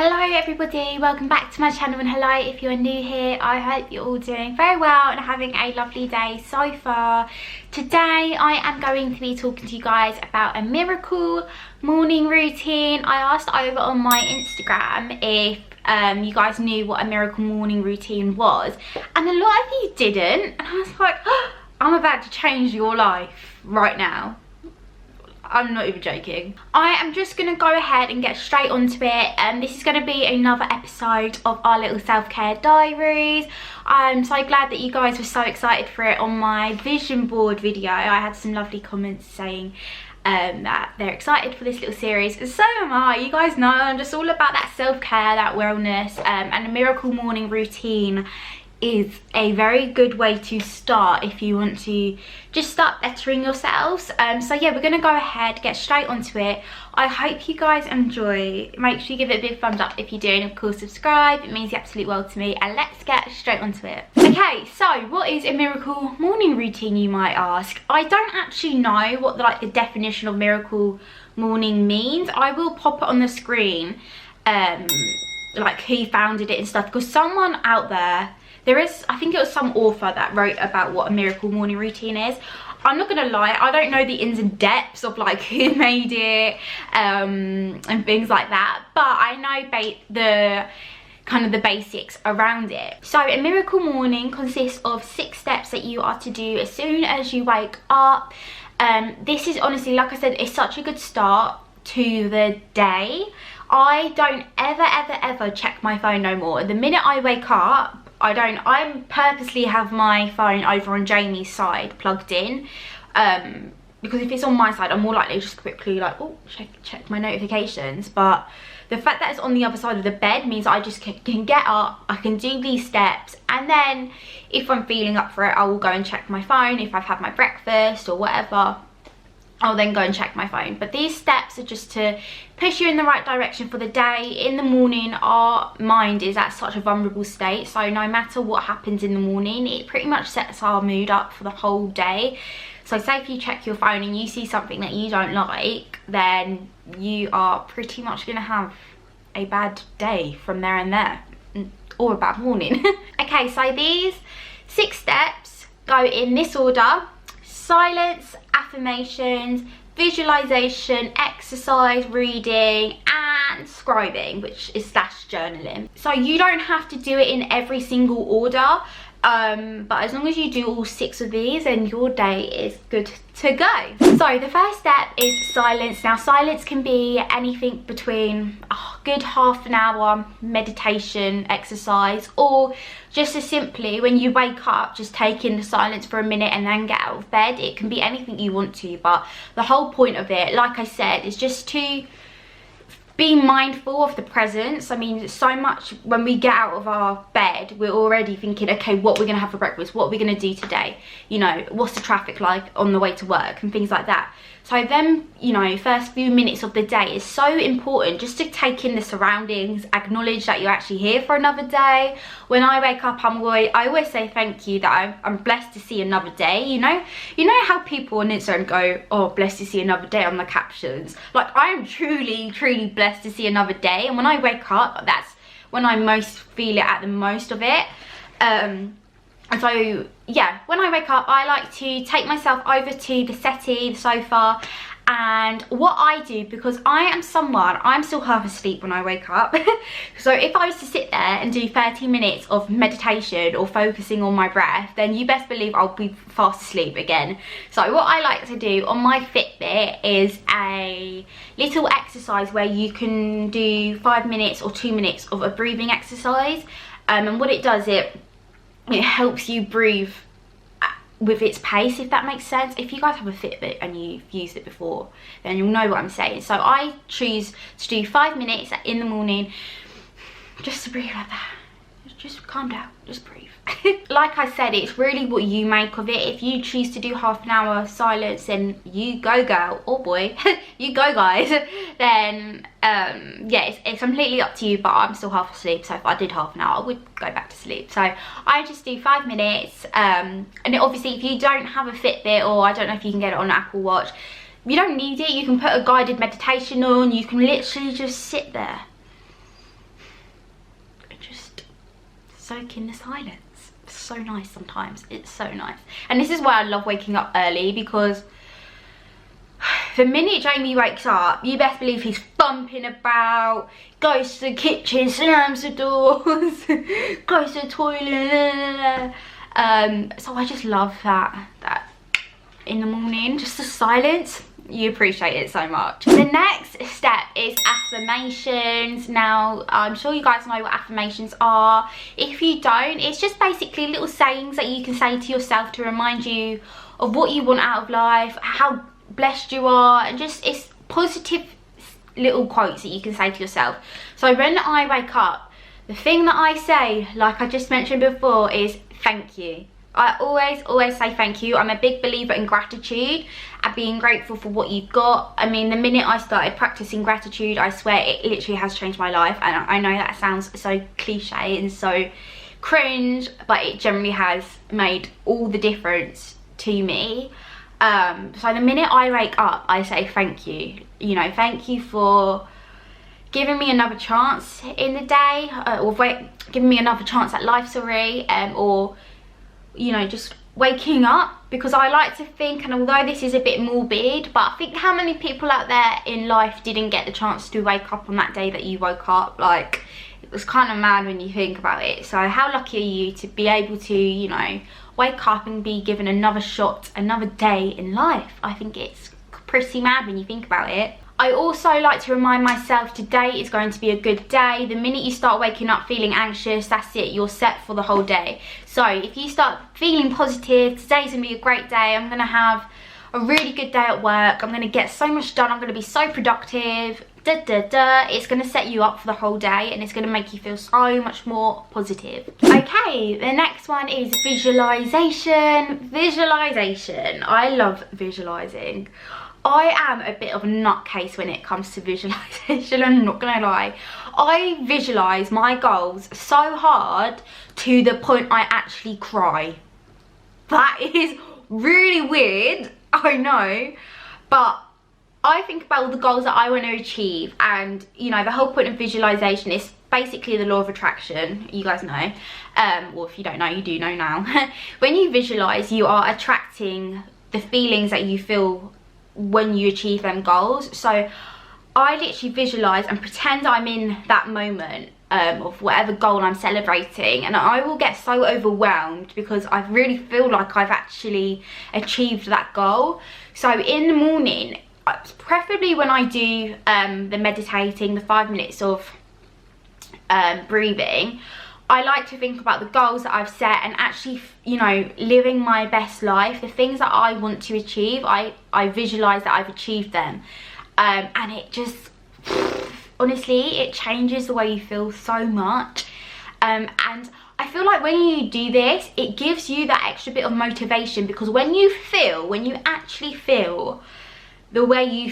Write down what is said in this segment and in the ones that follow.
Hello everybody, welcome back to my channel, and hello if you're new here. I hope you're all doing very well and having a lovely day so far. Today I am going to be talking to you guys about a miracle morning routine. I asked over on my Instagram if you guys knew what a miracle morning routine was, and a lot of you didn't, and I was like, oh, I'm about to change your life right now. I'm not even joking. I am just going to go ahead and get straight onto it, and this is going to be another episode of our little self-care diaries. I'm so glad that you guys were so excited for it on my vision board video. I had some lovely comments saying that they're excited for this little series, and so am I. You guys know I'm just all about that self-care, that wellness, and a miracle morning routine is a very good way to start if you want to just start bettering yourselves. So yeah, we're gonna go ahead, get straight onto it. I hope you guys enjoy. Make sure you give it a big thumbs up if you do, and of course subscribe. It means the absolute world to me, and let's get straight onto it. Okay, so what is a miracle morning routine, you might ask? I don't actually know what the definition of miracle morning means. I will pop it on the screen, like who founded it and stuff, because someone out there, I think it was some author that wrote about what a miracle morning routine is. I'm not gonna lie, I don't know the ins and depths of like who made it and things like that, but I know the basics around it. So a miracle morning consists of 6 steps that you are to do as soon as you wake up. This is honestly, like I said, it's such a good start to the day. I don't ever check my phone no more. The minute I wake up, I purposely have my phone over on Jamie's side plugged in, because if it's on my side I'm more likely to just quickly like, oh, check my notifications. But the fact that it's on the other side of the bed means I just can get up, I can do these steps, and then if I'm feeling up for it, I will go and check my phone. If I've had my breakfast or whatever, I'll then go and check my phone. But these steps are just to push you in the right direction for the day. In the morning, our mind is at such a vulnerable state, so no matter what happens in the morning, it pretty much sets our mood up for the whole day. So say if you check your phone and you see something that you don't like, then you are pretty much going to have a bad day from there and there, or a bad morning. Okay, so these 6 steps go in this order: silence, affirmations, visualization, exercise, reading, and scribing, which is /journaling. So you don't have to do it in every single order, but as long as you do all 6 of these, then your day is good to go. So the first step is silence. Now silence can be anything between a good half an hour meditation exercise, or just as simply when you wake up, just take in the silence for a minute and then get out of bed. It can be anything you want to, but the whole point of it, like I said, is just to be mindful of the presence. I mean, so much when we get out of our bed, we're already thinking, okay, what we're gonna have for breakfast, what we're gonna do today, you know, what's the traffic like on the way to work and things like that. So then, you know, first few minutes of the day is so important, just to take in the surroundings, acknowledge that you're actually here for another day. When I wake up, I always say thank you, that I'm blessed to see another day. You know how people on Instagram go, oh, blessed to see another day on the captions. Like, I am truly blessed to see another day, and when I wake up, that's when I most feel it at the most of it. And so yeah, when I wake up, I like to take myself over to the settee, the sofa, and what I do, because I'm still half asleep when I wake up. So if I was to sit there and do 30 minutes of meditation or focusing on my breath, then you best believe I'll be fast asleep again. So what I like to do on my Fitbit is a little exercise where you can do 5 minutes or 2 minutes of a breathing exercise, and what it does, it helps you breathe with its pace, if that makes sense. If you guys have a Fitbit and you've used it before, then you'll know what I'm saying. So I choose to do 5 minutes in the morning, just to breathe like that. Just calm down, just breathe. Like I said, it's really what you make of it. If you choose to do half an hour silence, then you go girl, or boy, you go guys. Then yeah, it's completely up to you, but I'm still half asleep, so if I did half an hour, I would go back to sleep. So I just do 5 minutes, and obviously if you don't have a Fitbit, or I don't know if you can get it on Apple Watch, you don't need it. You can put a guided meditation on. You can literally just sit there soak in the silence. It's so nice sometimes. It's so nice. And this is why I love waking up early, because the minute Jamie wakes up, you best believe he's bumping about, goes to the kitchen, slams the doors, goes to the toilet. So I just love that in the morning, just the silence. You appreciate it so much. The next step is affirmations. Now, I'm sure you guys know what affirmations are. If you don't, it's just basically little sayings that you can say to yourself to remind you of what you want out of life, how blessed you are, and just, it's positive little quotes that you can say to yourself. So when I wake up, the thing that I say, like I just mentioned before, is thank you. I always say thank you. I'm a big believer in gratitude and being grateful for what you've got. I mean, the minute I started practicing gratitude, I swear it literally has changed my life. And I know that sounds so cliche and so cringe, but it generally has made all the difference to me. So the minute I wake up, I say thank you. You know, thank you for giving me another chance in the day, giving me another chance at life, sorry, or, you know, just waking up. Because I like to think, and although this is a bit morbid, but I think how many people out there in life didn't get the chance to wake up on that day that you woke up? Like, it was kind of mad when you think about it. So how lucky are you to be able to, you know, wake up and be given another shot, another day in life? I think it's pretty mad when you think about it. I also like to remind myself today is going to be a good day. The minute you start waking up feeling anxious, that's it, you're set for the whole day. So if you start feeling positive, today's gonna be a great day, I'm gonna have a really good day at work, I'm gonna get so much done, I'm gonna be so productive, it's gonna set you up for the whole day, and it's gonna make you feel so much more positive. Okay, the next one is visualization. Visualization, I love visualizing. I am a bit of a nutcase when it comes to visualization, I'm not gonna lie. I visualize my goals so hard to the point I actually cry. That is really weird, I know, but I think about all the goals that I want to achieve, and you know, the whole point of visualization is basically the law of attraction, you guys know, or if you don't know, you do know now. When you visualize, you are attracting the feelings that you feel when you achieve them goals. So I literally visualize and pretend I'm in that moment of whatever goal I'm celebrating, and I will get so overwhelmed because I really feel like I've actually achieved that goal. So in the morning, preferably when I do the meditating, the 5 minutes of breathing, I like to think about the goals that I've set and actually, you know, living my best life. The things that I want to achieve, I visualize that I've achieved them. And it just, honestly, it changes the way you feel so much. And I feel like when you do this, it gives you that extra bit of motivation, because when you actually feel the way you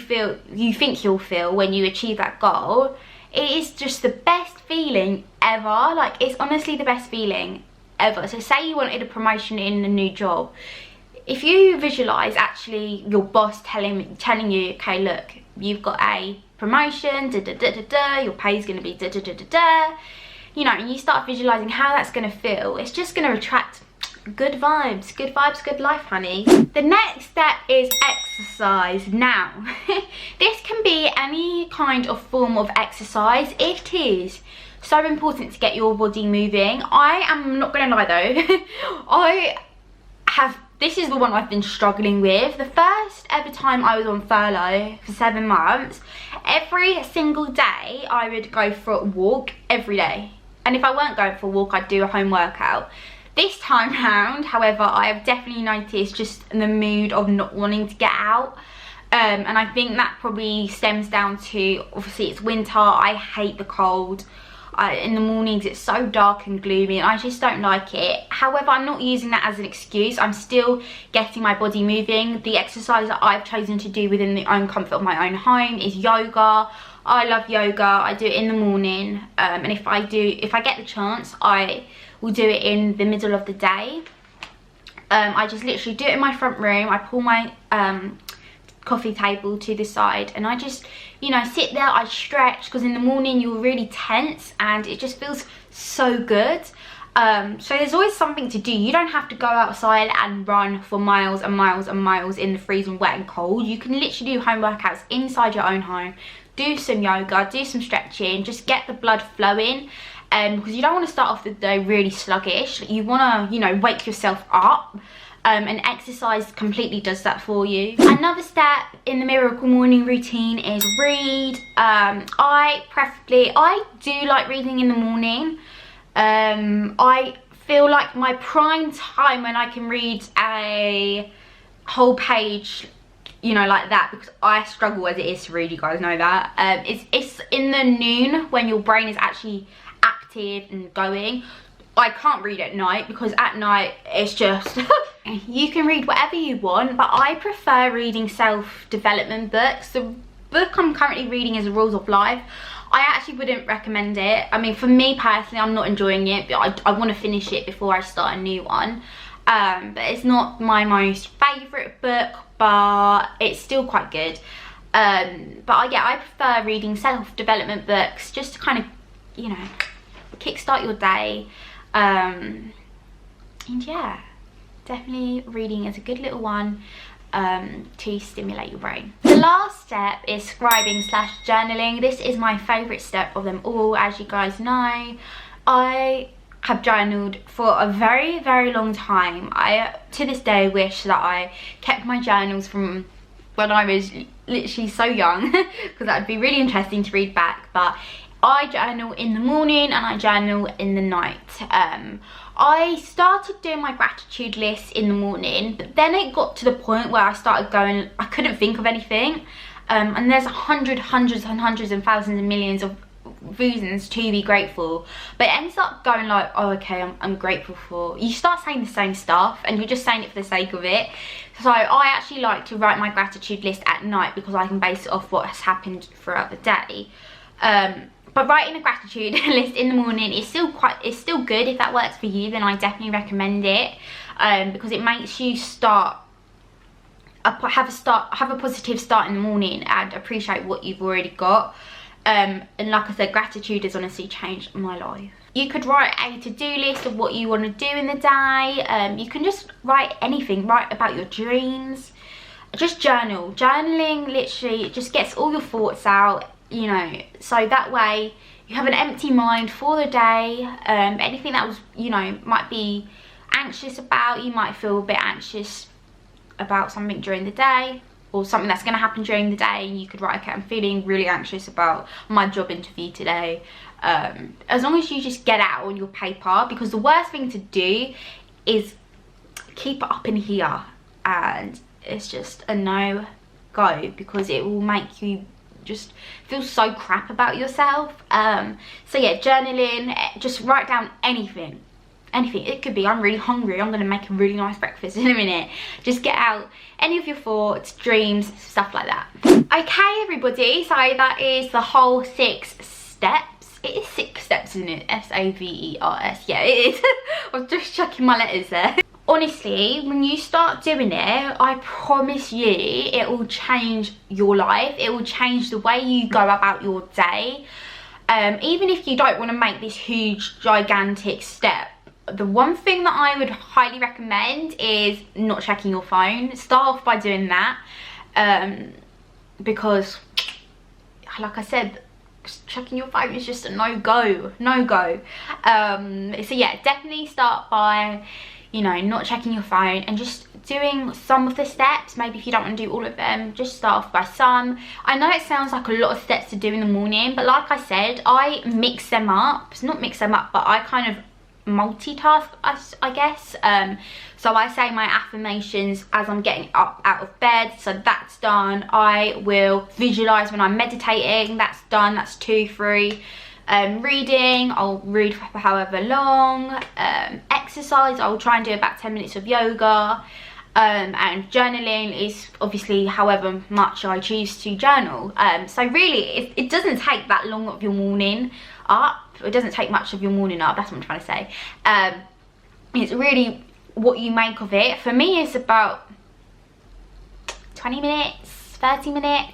think you'll feel when you achieve that goal, it is just the best feeling ever. Like, it's honestly the best feeling ever. So say you wanted a promotion in a new job, if you visualize actually your boss telling you, okay, look, you've got a promotion, your pay's going to be you know, and you start visualizing how that's going to feel, it's just going to attract good vibes, good life, honey. The next step is exercise. Now, this can be any kind of form of exercise. It is so important to get your body moving. I am not gonna lie though, this is the one I've been struggling with. The first ever time I was on furlough for 7 months, every single day I would go for a walk every day. And if I weren't going for a walk, I'd do a home workout. This time round, however, I have definitely noticed just the mood of not wanting to get out. And I think that probably stems down to, obviously it's winter, I hate the cold. In the mornings it's so dark and gloomy and I just don't like it. However, I'm not using that as an excuse. I'm still getting my body moving. The exercise that I've chosen to do within the own comfort of my own home is yoga. I love yoga. I do it in the morning, and if I get the chance, I will do it in the middle of the day. I just literally do it in my front room. I pull my coffee table to the side and I just, you know, sit there, I stretch, because in the morning you're really tense and it just feels so good. So there's always something to do. You don't have to go outside and run for miles and miles and miles in the freezing wet and cold. You can literally do home workouts inside your own home, do some yoga, do some stretching, just get the blood flowing. Because you don't want to start off the day really sluggish. You want to, you know, wake yourself up. And exercise completely does that for you. Another step in the miracle morning routine is read. I do like reading in the morning. I feel like my prime time when I can read a whole page, you know, like that, because I struggle as it is to read, you guys know that. It's in the noon when your brain is actually active and going. I can't read at night because at night it's just you can read whatever you want, but I prefer reading self-development books. The book I'm currently reading is The Rules of Life. I actually wouldn't recommend it. I mean, for me personally, I'm not enjoying it, but I want to finish it before I start a new one. But it's not my most favourite book, but it's still quite good. Yeah, I prefer reading self-development books just to kind of, you know, kickstart your day. And yeah, definitely reading is a good little one to stimulate your brain. The last step is scribing / journaling. This is my favourite step of them all. As you guys know, I have journaled for a very, very long time. I to this day wish that I kept my journals from when I was literally so young, because that would be really interesting to read back. But I journal in the morning and I journal in the night. I started doing my gratitude list in the morning, but then it got to the point where I started going, I couldn't think of anything. And there's hundreds and hundreds and thousands and millions of reasons to be grateful, but it ends up going like, oh, okay, I'm grateful for, you start saying the same stuff and you're just saying it for the sake of it. So I actually like to write my gratitude list at night because I can base it off what has happened throughout the day. But writing a gratitude list in the morning is it's still good. If that works for you, then I definitely recommend it, because it makes you have a positive start in the morning and appreciate what you've already got. And like I said, gratitude has honestly changed my life. You could write a to-do list of what you want to do in the day. You can just write anything. Write about your dreams. Just journal. Journaling literally just gets all your thoughts out, you know, so that way you have an empty mind for the day. Anything that was, you know, might be anxious about, you might feel a bit anxious about something during the day, or something that's going to happen during the day, and you could write, okay, I'm feeling really anxious about my job interview today. As long as you just get out on your paper, because the worst thing to do is keep it up in here, and it's just a no-go, because it will make you just feel so crap about yourself. So yeah, journaling, just write down anything. It could be, I'm really hungry, I'm gonna make a really nice breakfast in a minute. Just get out any of your thoughts, dreams, stuff like that. Okay everybody, so that is the whole 6 steps. It is 6 steps, isn't it? SAVERS, yeah it is. I was just checking my letters there. Honestly, when you start doing it, I promise you it will change your life. It will change the way you go about your day. Even if you don't want to make this huge gigantic step, the one thing that I would highly recommend is not checking your phone. Start off by doing that, because like I said, checking your phone is just a no-go. So yeah, definitely start by, you know, not checking your phone and just doing some of the steps. Maybe if you don't want to do all of them, just start off by some. I know it sounds like a lot of steps to do in the morning, but like I said, I mix them up. It's not mix them up, but I kind of multitask, I guess. So I say my affirmations as I'm getting up out of bed, so that's done. I will visualize when I'm meditating, that's done, that's 2, 3. Reading, I'll read for however long. Exercise, I'll try and do about 10 minutes of yoga. And journaling is obviously however much I choose to journal. So really it doesn't take that long of your morning up. It doesn't take much of your morning up, that's what I'm trying to say. It's really what you make of it. For me, it's about 20 minutes, 30 minutes.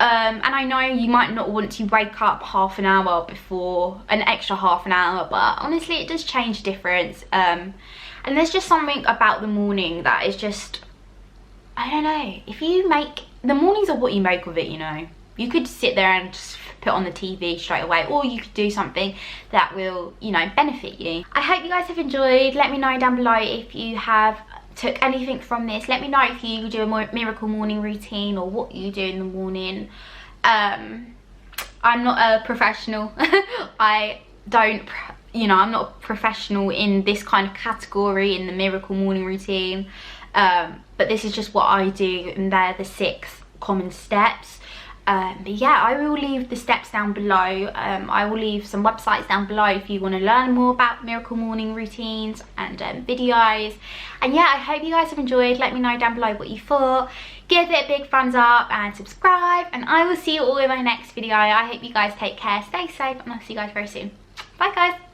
And I know you might not want to wake up half an hour before, an extra half an hour, but honestly it does change difference. And there's just something about the morning that is just, I don't know, if you make, the mornings are what you make of it, you know. You could sit there and just put on the TV straight away, or you could do something that will, you know, benefit you. I hope you guys have enjoyed. Let me know down below if you have took anything from this. Let me know if you do a miracle morning routine or what you do in the morning. I'm not a professional. I don't, you know, I'm not a professional in this kind of category, in the miracle morning routine. But this is just what I do, and they're the 6 common steps. But yeah, I will leave the steps down below. I will leave some websites down below if you want to learn more about miracle morning routines and videos. And yeah, I hope you guys have enjoyed. Let me know down below what you thought. Give it a big thumbs up and subscribe, and I will see you all in my next video. I hope you guys take care, stay safe, and I'll see you guys very soon. Bye guys.